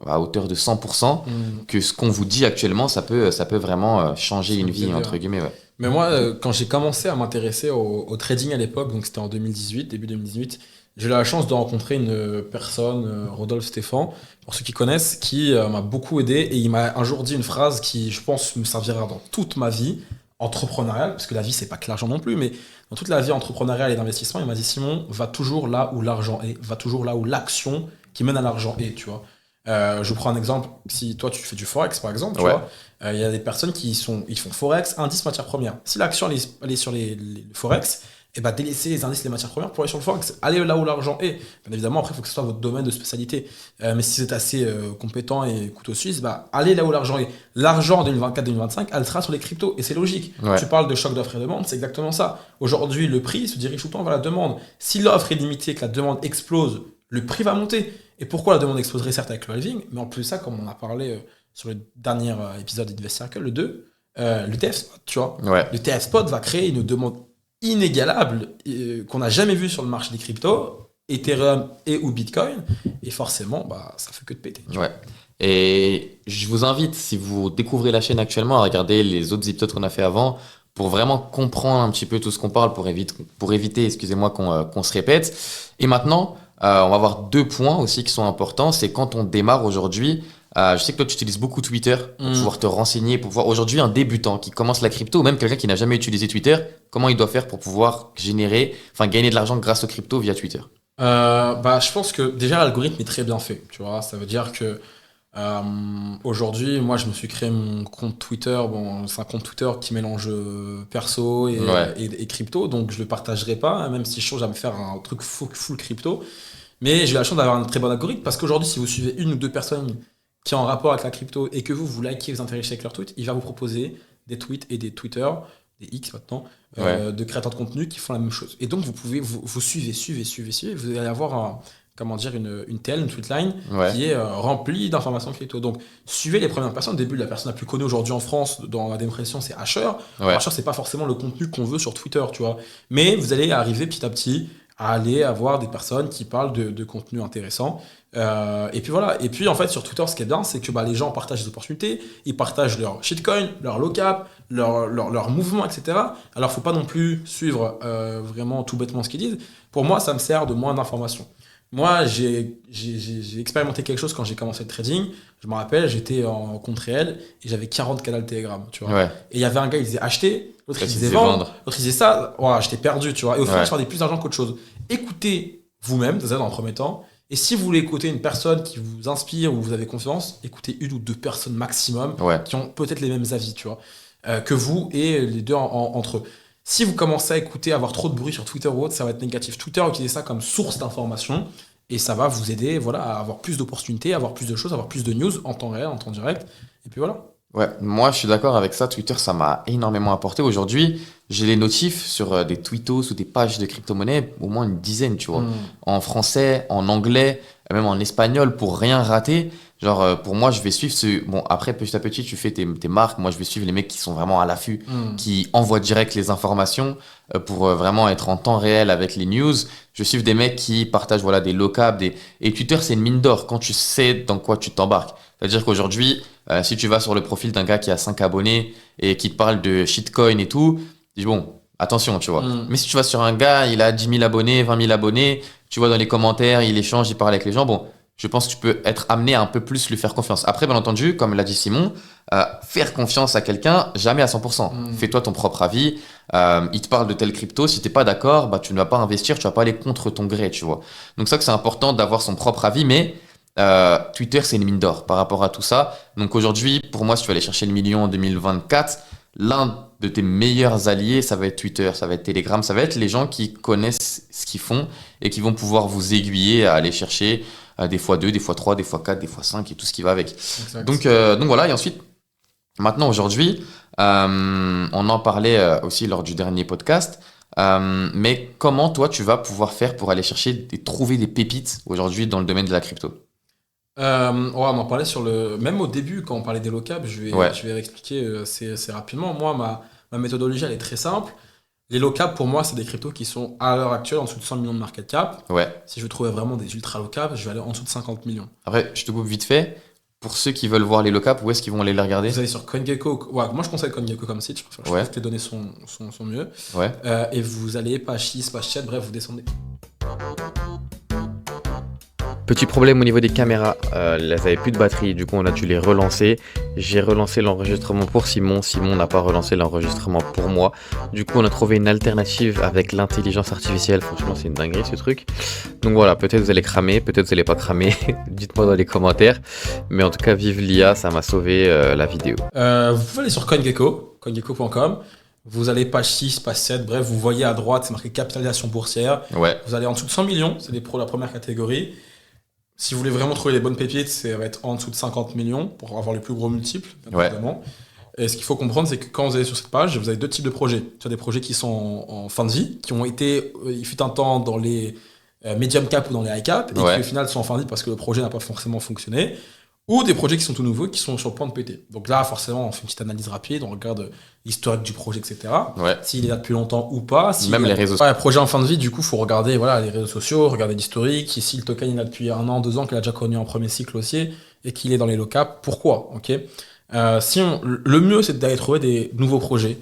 à hauteur de 100% que ce qu'on vous dit actuellement, ça peut vraiment changer une vie, entre guillemets. Ouais. Mais moi, quand j'ai commencé à m'intéresser au trading à l'époque, donc c'était en 2018, début 2018, j'ai eu la chance de rencontrer une personne, Rodolphe Stéphan, pour ceux qui connaissent, qui m'a beaucoup aidé et il m'a un jour dit une phrase qui, je pense, me servira dans toute ma vie entrepreneuriale, parce que la vie, c'est pas que l'argent non plus, mais dans toute la vie entrepreneuriale et d'investissement, il m'a dit Simon, va toujours là où l'argent est, va toujours là où l'action qui mène à l'argent est, tu vois. Je vous prends un exemple. Si toi, tu fais du Forex, par exemple, tu Ouais. vois, il y a des personnes ils font Forex, indice, matières premières. Si l'action elle est sur les Forex, et bah, délaissez les indices, les matières premières pour aller sur le Forex. Allez là où l'argent est. Bien évidemment, après, il faut que ce soit votre domaine de spécialité. Mais si vous êtes assez compétent et couteau suisse, bah, allez là où l'argent est. L'argent en 2024-2025, elle sera sur les cryptos. Et c'est logique. Ouais. Tu parles de choc d'offre et de demande, c'est exactement ça. Aujourd'hui, le prix se dirige tout le temps vers la demande. Si l'offre est limitée et que la demande explose, le prix va monter. Et pourquoi la demande exploserait certes avec le halving, mais en plus de ça, comme on a parlé sur le dernier épisode d'Invest Circle, le 2, le TF Spot, tu vois. Ouais. Le TF Spot va créer une demande inégalable qu'on n'a jamais vue sur le marché des cryptos, Ethereum et ou Bitcoin, et forcément, bah, ça fait que de péter. Ouais. Et je vous invite, si vous découvrez la chaîne actuellement, à regarder les autres épisodes qu'on a fait avant pour vraiment comprendre un petit peu tout ce qu'on parle pour éviter, excusez-moi, qu'on se répète. Et maintenant, on va avoir 2 points aussi qui sont importants. C'est quand on démarre aujourd'hui. Je sais que toi, tu utilises beaucoup Twitter pour pouvoir te renseigner, pour pouvoir aujourd'hui un débutant qui commence la crypto, ou même quelqu'un qui n'a jamais utilisé Twitter, comment il doit faire pour pouvoir gagner de l'argent grâce aux crypto via Twitter? Bah, je pense que déjà l'algorithme est très bien fait, tu vois. Ça veut dire que aujourd'hui, moi, je me suis créé mon compte Twitter. Bon, c'est un compte Twitter qui mélange perso Ouais. et crypto, donc je le partagerai pas, hein, même si je change à me faire un truc full crypto. Mais j'ai la chance d'avoir un très bon algorithme parce qu'aujourd'hui, si vous suivez une ou deux personnes qui ont en rapport avec la crypto et que vous likez, vous intéressez avec leurs tweets, il va vous proposer des tweets et des Twitter, des X maintenant, Ouais. de créateurs de contenu qui font la même chose. Et donc, vous pouvez, vous suivez, vous allez avoir comment dire, une tweetline Ouais. qui est remplie d'informations crypto. Donc, suivez les premières personnes. Au début, la personne la plus connue aujourd'hui en France dans la démocratie, c'est Asher. Ouais. Asher, c'est pas forcément le contenu qu'on veut sur Twitter, tu vois. Mais vous allez arriver petit à petit à aller avoir des personnes qui parlent de contenu intéressant. Et puis voilà. Et puis en fait, sur Twitter, ce qui est bien, c'est que bah, les gens partagent des opportunités, ils partagent leur shitcoin, leur low cap, leur mouvement, etc. Alors, faut pas non plus suivre vraiment tout bêtement ce qu'ils disent. Pour moi, ça me sert de moins d'informations. Moi, j'ai expérimenté quelque chose quand j'ai commencé le trading. Je me rappelle, j'étais en compte réel et j'avais 40 canaux Telegram, tu vois. Ouais. Et il y avait un gars, il disait acheter, l'autre il L'autre, il disait disait vendre, vendre. l'autre il disait ça. Voilà, j'étais perdu, tu vois. Et au final, Ouais. je perdais plus d'argent qu'autre chose. Écoutez vous-même, déjà dans un premier temps. Et si vous voulez écouter une personne qui vous inspire ou vous avez confiance, écoutez une ou deux personnes maximum Ouais. qui ont peut-être les mêmes avis, tu vois, que vous et les deux entre eux. Si vous commencez à écouter, à avoir trop de bruit sur Twitter ou autre, ça va être négatif. Twitter, utilisez ça comme source d'information et ça va vous aider voilà, à avoir plus d'opportunités, à avoir plus de choses, à avoir plus de news en temps réel, en temps direct. Et puis voilà. Ouais, moi je suis d'accord avec ça. Twitter, ça m'a énormément apporté. Aujourd'hui, j'ai les notifs sur des tweetos ou des pages de crypto-monnaie, au moins une dizaine, tu vois. En français, en anglais, même en espagnol, pour rien rater. Genre, pour moi, je vais suivre ce. Bon, après, petit à petit, tu fais tes marques. Moi, je vais suivre les mecs qui sont vraiment à l'affût, qui envoient direct les informations pour vraiment être en temps réel avec les news. Je suis des mecs qui partagent voilà, des low cap. Et Twitter, c'est une mine d'or quand tu sais dans quoi tu t'embarques. C'est-à-dire qu'aujourd'hui, si tu vas sur le profil d'un gars qui a 5 abonnés et qui te parle de shitcoin et tout, tu dis bon, attention, tu vois. Mais si tu vas sur un gars, il a 10 000 abonnés, 20 000 abonnés, tu vois dans les commentaires, il échange, il parle avec les gens, bon, je pense que tu peux être amené à un peu plus lui faire confiance. Après, bien entendu, comme l'a dit Simon, faire confiance à quelqu'un, jamais à 100%. Fais-toi ton propre avis. Il te parle de telle crypto, si t'es pas d'accord, bah, tu ne vas pas investir, tu vas pas aller contre ton gré, tu vois. Donc ça que c'est important d'avoir son propre avis, mais Twitter, c'est une mine d'or par rapport à tout ça. Donc aujourd'hui, pour moi, si tu vas aller chercher le million en 2024, l'un de tes meilleurs alliés, ça va être Twitter, ça va être Telegram, ça va être les gens qui connaissent ce qu'ils font et qui vont pouvoir vous aiguiller à aller chercher des fois 2, des fois 3, des fois 4, des fois 5 et tout ce qui va avec. Exact. Donc voilà, et ensuite, maintenant aujourd'hui, on en parlait aussi lors du dernier podcast, mais comment toi tu vas pouvoir faire pour aller chercher et trouver des pépites aujourd'hui dans le domaine de la crypto? Ouais, on en parlait sur le. Même au début, quand on parlait des low cap, Ouais. je vais réexpliquer assez rapidement. Moi, ma méthodologie, elle est très simple. Les low cap, pour moi, c'est des cryptos qui sont à l'heure actuelle en dessous de 100 millions de market cap. Ouais. Si je veux trouver vraiment des ultra low cap, je vais aller en dessous de 50 millions. Après, je te coupe vite fait. Pour ceux qui veulent voir les low cap, où est-ce qu'ils vont aller les regarder? Vous allez sur CoinGecko. Ouais, moi, je conseille CoinGecko comme site. Je Ouais. trouve que les données sont mieux. Ouais. Et vous allez page 6, page 7, bref, vous descendez. Petit problème au niveau des caméras, elles avaient plus de batterie, du coup on a dû les relancer. J'ai relancé l'enregistrement pour Simon, Simon n'a pas relancé l'enregistrement pour moi. Du coup on a trouvé une alternative avec l'intelligence artificielle, franchement c'est une dinguerie ce truc. Donc voilà, peut-être vous allez cramer, peut-être vous allez pas cramer, dites-moi dans les commentaires. Mais en tout cas vive l'IA, ça m'a sauvé la vidéo. Vous pouvez aller sur CoinGecko, coingecko.com. Vous allez page 6, page 7, bref, vous voyez à droite, c'est marqué capitalisation boursière. Ouais. Vous allez en dessous de 100 millions, c'est la première catégorie. Si vous voulez vraiment trouver les bonnes pépites, ça va être en dessous de 50 millions pour avoir les plus gros multiples, bien évidemment. Et ce qu'il faut comprendre, c'est que quand vous allez sur cette page, vous avez 2 types de projets. Tu as des projets qui sont en fin de vie, qui ont été, il fut un temps dans les medium cap ou dans les high cap, et qui au final sont en fin de vie parce que le projet n'a pas forcément fonctionné. Ou des projets qui sont tout nouveaux, qui sont sur le point de péter. Donc là, forcément, on fait une petite analyse rapide, on regarde l'historique du projet, etc. S'il est là depuis longtemps ou pas. Même les réseaux sociaux. Projet en fin de vie, du coup, il faut regarder les réseaux sociaux, regarder l'historique. Si le token il est là depuis 1 an, 2 ans, qu'il a déjà connu en premier cycle aussi, et qu'il est dans les low cap, pourquoi le mieux, c'est d'aller trouver des nouveaux projets.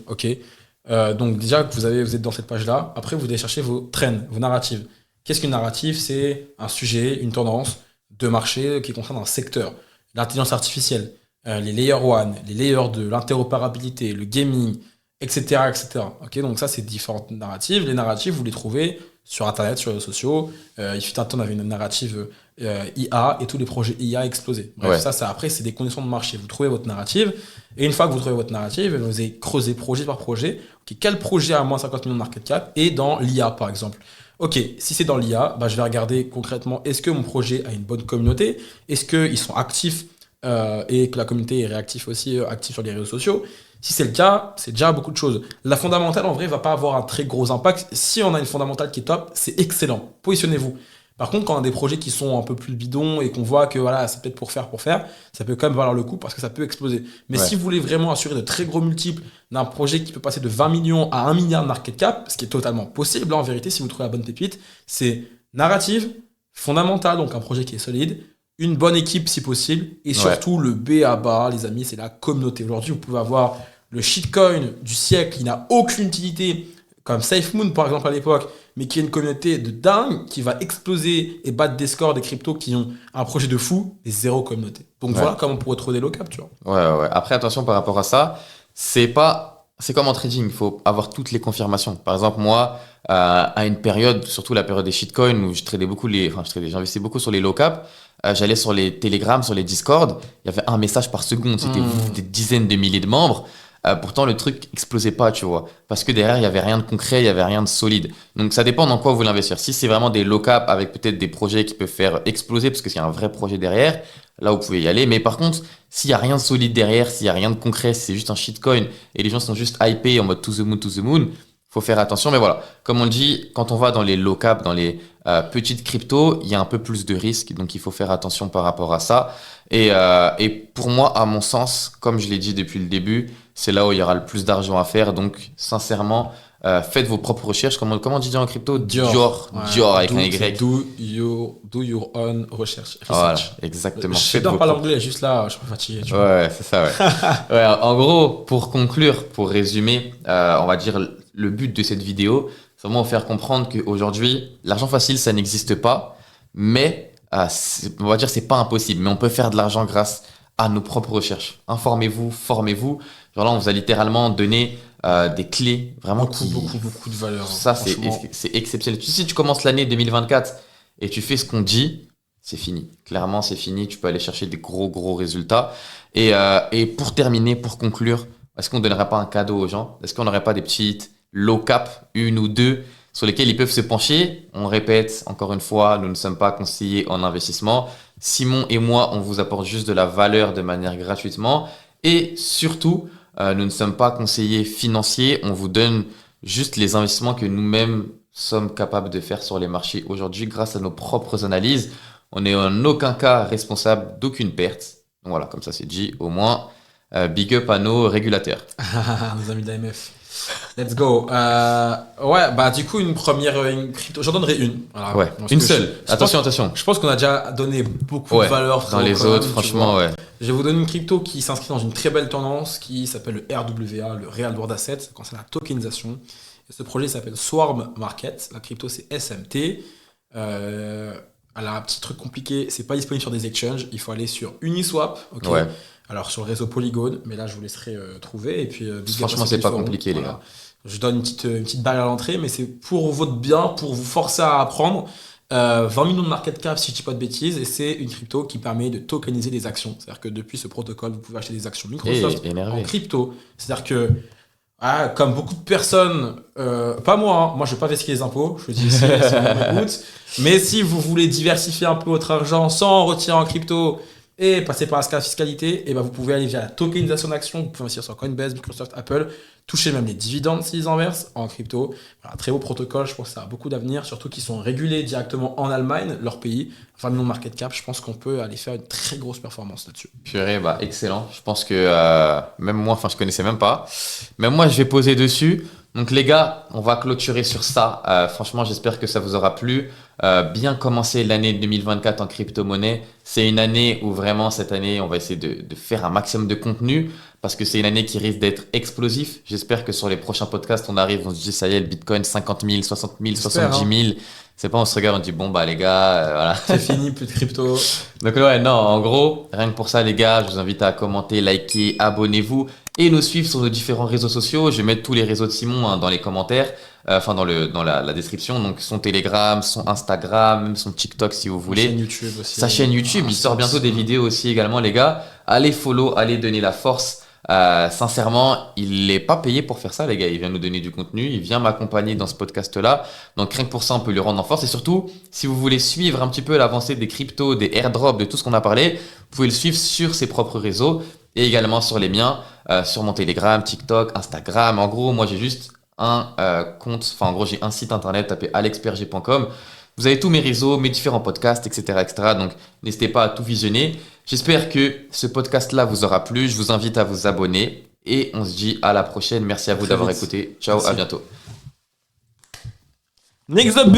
Donc déjà, vous êtes dans cette page-là. Après, vous allez chercher vos trends, vos narratives. Qu'est-ce qu'une narrative? C'est un sujet, une tendance de marché qui concerne un secteur. L'intelligence artificielle, les layer 1, les layers 2, l'interopérabilité, le gaming, etc. Donc ça, c'est différentes narratives. Les narratives, vous les trouvez sur Internet, sur les réseaux sociaux. Il fut un temps, on avait une narrative IA et tous les projets IA explosé. Bref, après, c'est des conditions de marché. Vous trouvez votre narrative et une fois que vous trouvez votre narrative, vous allez creuser projet par projet. Quel projet a moins 50 millions de market cap et dans l'IA, par exemple. Si c'est dans l'IA, je vais regarder concrètement, est-ce que mon projet a une bonne communauté? Est-ce qu'ils sont actifs et que la communauté est réactive aussi, active sur les réseaux sociaux? Si c'est le cas, c'est déjà beaucoup de choses. La fondamentale, en vrai, va pas avoir un très gros impact. Si on a une fondamentale qui est top, c'est excellent. Positionnez-vous. Par contre, quand on a des projets qui sont un peu plus bidons et qu'on voit que c'est peut-être pour faire, ça peut quand même valoir le coup parce que ça peut exploser. Mais si vous voulez vraiment assurer de très gros multiples d'un projet qui peut passer de 20 millions à 1 milliard de market cap, ce qui est totalement possible en vérité si vous trouvez la bonne pépite, c'est narrative, fondamentale, donc un projet qui est solide, une bonne équipe si possible, et surtout le B à bas, les amis, c'est la communauté. Aujourd'hui, vous pouvez avoir le shitcoin du siècle qui n'a aucune utilité, comme SafeMoon par exemple à l'époque, mais qui a une communauté de dingue qui va exploser et battre des scores des cryptos qui ont un projet de fou et zéro communauté. Donc voilà comment on pourrait trouver des low cap, tu vois. Ouais. Après, attention par rapport à ça, c'est comme en trading, il faut avoir toutes les confirmations. Par exemple, moi, à une période, surtout la période des shitcoins où j'investissais beaucoup sur les low cap, j'allais sur les Telegram, sur les Discord, il y avait un message par seconde, c'était des dizaines de milliers de membres. Pourtant, le truc explosait pas, tu vois. Parce que derrière, il n'y avait rien de concret, il n'y avait rien de solide. Donc, ça dépend dans quoi vous voulez investir. Si c'est vraiment des low cap avec peut-être des projets qui peuvent faire exploser parce qu'il y a un vrai projet derrière, là, vous pouvez y aller. Mais par contre, s'il n'y a rien de solide derrière, s'il n'y a rien de concret, si c'est juste un shitcoin et les gens sont juste hypés en mode to the moon, faut faire attention. Mais voilà, comme on le dit, quand on va dans les low cap, dans les petites cryptos, il y a un peu plus de risques. Donc, il faut faire attention par rapport à ça. Et pour moi, à mon sens, comme je l'ai dit depuis le début, c'est là où il y aura le plus d'argent à faire. Donc, sincèrement, faites vos propres recherches. Comment on dit en crypto? Dior avec un Y. Do your own recherche. Voilà, exactement. Je ne parle pas l'anglais, juste là, je suis pas fatigué. Tu vois. Ouais, c'est ça, ouais. En gros, pour conclure, pour résumer, on va dire le but de cette vidéo, c'est vraiment faire comprendre qu'aujourd'hui, l'argent facile, ça n'existe pas. Mais, on va dire, c'est pas impossible. Mais on peut faire de l'argent grâce à nos propres recherches. Informez-vous, formez-vous. Genre là, on vous a littéralement donné des clés vraiment beaucoup de valeur. Ça, c'est exceptionnel. Si tu commences l'année 2024 et tu fais ce qu'on dit, c'est fini. Clairement, c'est fini. Tu peux aller chercher des gros résultats. Et pour terminer, pour conclure, est-ce qu'on ne donnerait pas un cadeau aux gens? Est-ce qu'on n'aurait pas des petites low cap, 1 ou 2, sur lesquelles ils peuvent se pencher? On répète encore une fois, nous ne sommes pas conseillers en investissement. Simon et moi, on vous apporte juste de la valeur de manière gratuitement. Et surtout, nous ne sommes pas conseillers financiers. On vous donne juste les investissements que nous-mêmes sommes capables de faire sur les marchés aujourd'hui grâce à nos propres analyses. On n'est en aucun cas responsable d'aucune perte. Donc voilà, comme ça c'est dit, au moins, big up à nos régulateurs. Nos amis de l'AMF. Let's go. Du coup, une crypto. J'en donnerai une. Voilà. Ouais, une seule. Attention. Je pense qu'on a déjà donné beaucoup de valeur. Dans les autres, franchement, ouais. Je vais vous donner une crypto qui s'inscrit dans une très belle tendance qui s'appelle le RWA, le Real World Asset. Ça concerne la tokenisation. Et ce projet s'appelle Swarm Market. La crypto, c'est SMT. Alors, un petit truc compliqué, c'est pas disponible sur des exchanges. Il faut aller sur Uniswap. Ok. Ouais. Alors, sur le réseau Polygon. Mais là, je vous laisserai trouver. Et puis, big up Franchement, à ceux c'est qui pas le feront. compliqué, les Voilà. gars. Je donne une petite balle à l'entrée, mais c'est pour votre bien, pour vous forcer à apprendre. 20 millions de market cap, si je dis pas de bêtises, et c'est une crypto qui permet de tokeniser des actions. C'est-à-dire que depuis ce protocole, vous pouvez acheter des actions Microsoft Énervé. en crypto. C'est-à-dire que, comme beaucoup de personnes, pas moi, moi je vais pas vérifier les impôts, je le dis ici, si on m'écoute, mais si vous voulez diversifier un peu votre argent sans retirer en crypto et passer par la fiscalité, et ben vous pouvez aller via la tokenisation d'actions, vous pouvez investir sur Coinbase, Microsoft, Apple, toucher même les dividendes s'ils en versent en crypto. Voilà, très beau protocole, je pense que ça a beaucoup d'avenir, surtout qu'ils sont régulés directement en Allemagne, leur pays. 20 millions de market cap, je pense qu'on peut aller faire une très grosse performance là-dessus. Purée, bah excellent. Je pense que même moi, enfin je connaissais même pas. Même moi, je vais poser dessus. Donc les gars, on va clôturer sur ça. Franchement, j'espère que ça vous aura plu. Bien commencer l'année 2024 en crypto-monnaie. C'est une année où vraiment cette année, on va essayer de faire un maximum de contenu parce que c'est une année qui risque d'être explosif. J'espère que sur les prochains podcasts, on arrive, on se dit ça y est, le Bitcoin 50 000, 60 000, J'espère, 70 000. C'est pas, on se regarde, on dit bon bah les gars, voilà. C'est fini, plus de crypto. Donc ouais, non, en gros, rien que pour ça les gars, je vous invite à commenter, liker, abonnez-vous et nous suivre sur nos différents réseaux sociaux. Je vais mettre tous les réseaux de Simon dans les commentaires, enfin dans la description. Donc son Telegram, son Instagram, même son TikTok si vous Sa voulez. chaîne YouTube aussi. Sa chaîne YouTube, il sort bientôt des vidéos aussi également les gars. Allez follow, allez donner la force. Sincèrement, il n'est pas payé pour faire ça, les gars. Il vient nous donner du contenu, il vient m'accompagner dans ce podcast-là. Donc, rien que pour ça, on peut lui rendre en force. Et surtout, si vous voulez suivre un petit peu l'avancée des cryptos, des airdrops, de tout ce qu'on a parlé, vous pouvez le suivre sur ses propres réseaux et également sur les miens, sur mon Telegram, TikTok, Instagram. En gros, moi, j'ai juste un compte, enfin, en gros, j'ai un site internet, tapez alexperger.com. Vous avez tous mes réseaux, mes différents podcasts, etc., etc. Donc, n'hésitez pas à tout visionner. J'espère que ce podcast-là vous aura plu. Je vous invite à vous abonner et on se dit à la prochaine. Merci à vous Très d'avoir vite. écouté. Ciao, Merci. à bientôt. Next up, B.